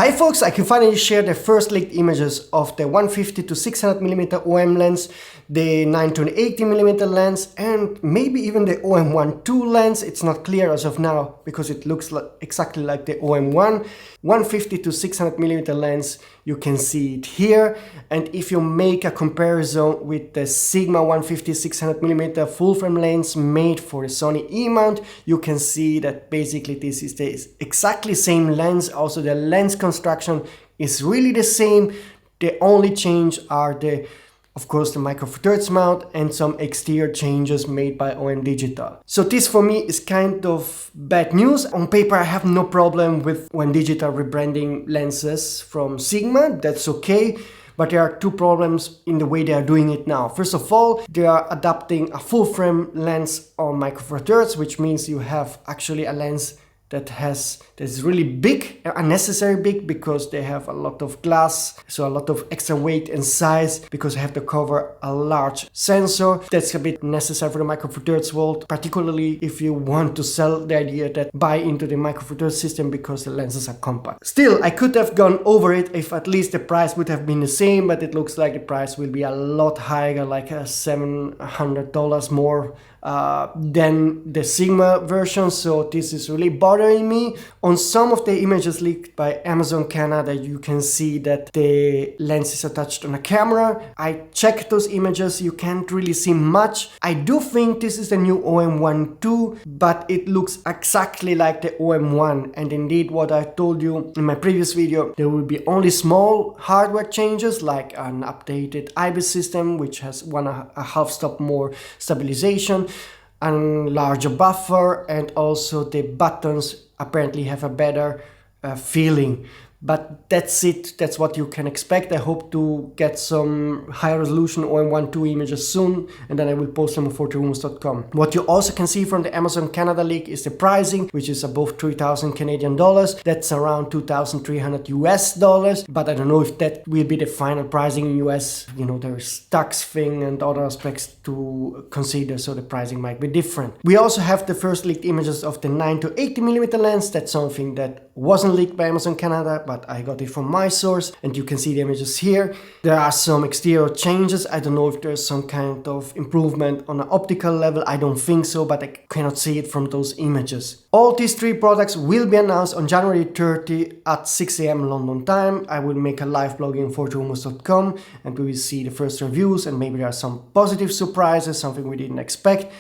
Hi folks, I can finally share the first leaked images of the 150 to 600mm OM lens, the 9 to 80mm lens, and maybe even the OM-1II lens. It's not clear as of now because it looks exactly like the OM-1. 150 to 600mm lens, you can see it here. And if you make a comparison with the Sigma 150 600mm full frame lens made for the Sony E-mount, you can see that basically this is the exactly same lens. Also the lens construction is really the same. The only change are of course the Micro Four Thirds mount and some exterior changes made by OM Digital. So this for me is kind of bad news. On paper I have no problem with OM Digital rebranding lenses from Sigma, that's okay. But there are two problems in the way they are doing it now. First of all, they are adopting a full frame lens on Micro Four Thirds, which means you have actually a lens that's really big, unnecessary big, because they have a lot of glass, so a lot of extra weight and size, because they have to cover a large sensor. That's a bit necessary for the Micro Four Thirds world, particularly if you want to sell the idea that buy into the Micro Four Thirds system because the lenses are compact. Still, I could have gone over it if at least the price would have been the same, but it looks like the price will be a lot higher, like $700 more than the Sigma version. So this is really bothering me. On some of the images leaked by Amazon Canada, you can see that the lens is attached on a camera. I checked those images, you can't really see much. I do think this is the new OM-1II, but it looks exactly like the OM-1. And indeed, what I told you in my previous video, there will be only small hardware changes, like an updated IBIS system, which has 1.5 stop more stabilization, a larger buffer, and also the buttons apparently have a better feeling. But that's it, that's what you can expect. I hope to get some high resolution OM-1II images soon, and then I will post them on 40rumors.com. What you also can see from the Amazon Canada leak is the pricing, which is above 3,000 Canadian dollars. That's around 2,300 US dollars, but I don't know if that will be the final pricing in US. You know, there's tax thing and other aspects to consider, so the pricing might be different. We also have the first leaked images of the 9 to 80mm lens. That's something that wasn't leaked by Amazon Canada, but I got it from my source, and you can see the images here. There are some exterior changes. I don't know if there's some kind of improvement on an optical level. I don't think so, but I cannot see it from those images. All these three products will be announced on January 30 at 6 AM London time. I will make a live blog on 40rumors.com, and we will see the first reviews, and maybe there are some positive surprises, something we didn't expect.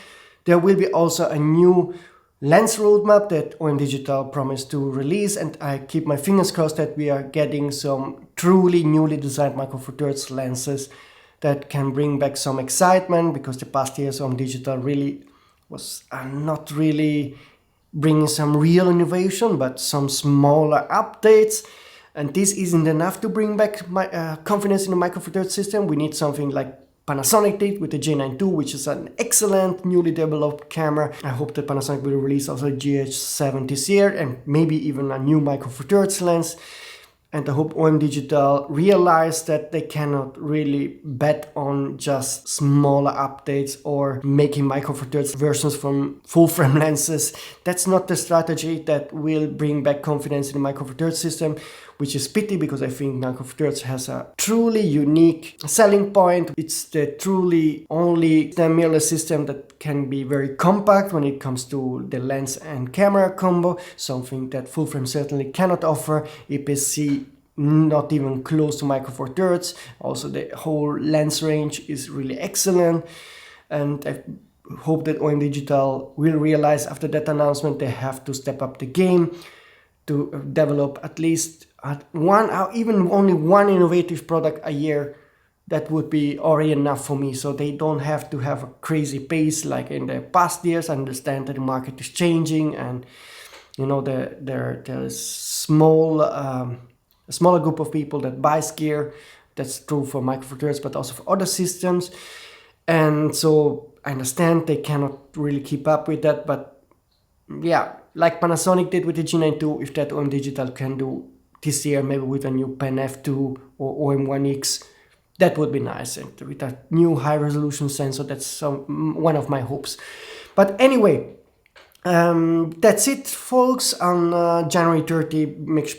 There will be also a new lens roadmap that OM Digital promised to release, and I keep my fingers crossed that we are getting some truly newly designed Micro Four Thirds lenses that can bring back some excitement, because the past years OM Digital really was not really bringing some real innovation, but some smaller updates. And this isn't enough to bring back my confidence in the Micro Four Thirds system. We need something like Panasonic did with the J9 II, which is an excellent newly developed camera. I hope that Panasonic will release also a GH7 this year, and maybe even a new Micro Four Thirds lens. And I hope OM Digital realize that they cannot really bet on just smaller updates or making Micro Four Thirds versions from full frame lenses. That's not the strategy that will bring back confidence in the Micro Four Thirds system, which is pity, because I think Micro Four Thirds has a truly unique selling point. It's the truly only mirrorless system that can be very compact when it comes to the lens and camera combo, something that full frame certainly cannot offer. aps-c not even close to Micro Four Thirds. Also the whole lens range is really excellent, and I hope that OM Digital will realize after that announcement they have to step up the game to develop at least one, or even only one innovative product a year. That would be already enough for me, so they don't have to have a crazy pace like in the past years. I understand that the market is changing, and you know there's a smaller group of people that buys gear. That's true for Micro Four Thirds, but also for other systems. And so I understand they cannot really keep up with that, but yeah, like Panasonic did with the G9 II, if that OM Digital can do this year, maybe with a new Pen F2 or OM-1X, that would be nice. And with a new high resolution sensor, that's one of my hopes. But anyway, That's it, folks. On January 30,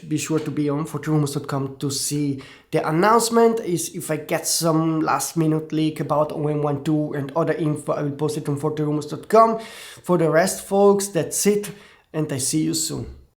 be sure to be on fortrumors.com to see the announcement. Is if I get some last minute leak about OM-1II and other info, I will post it on fortrumors.com. For the rest, folks, that's it, and I see you soon.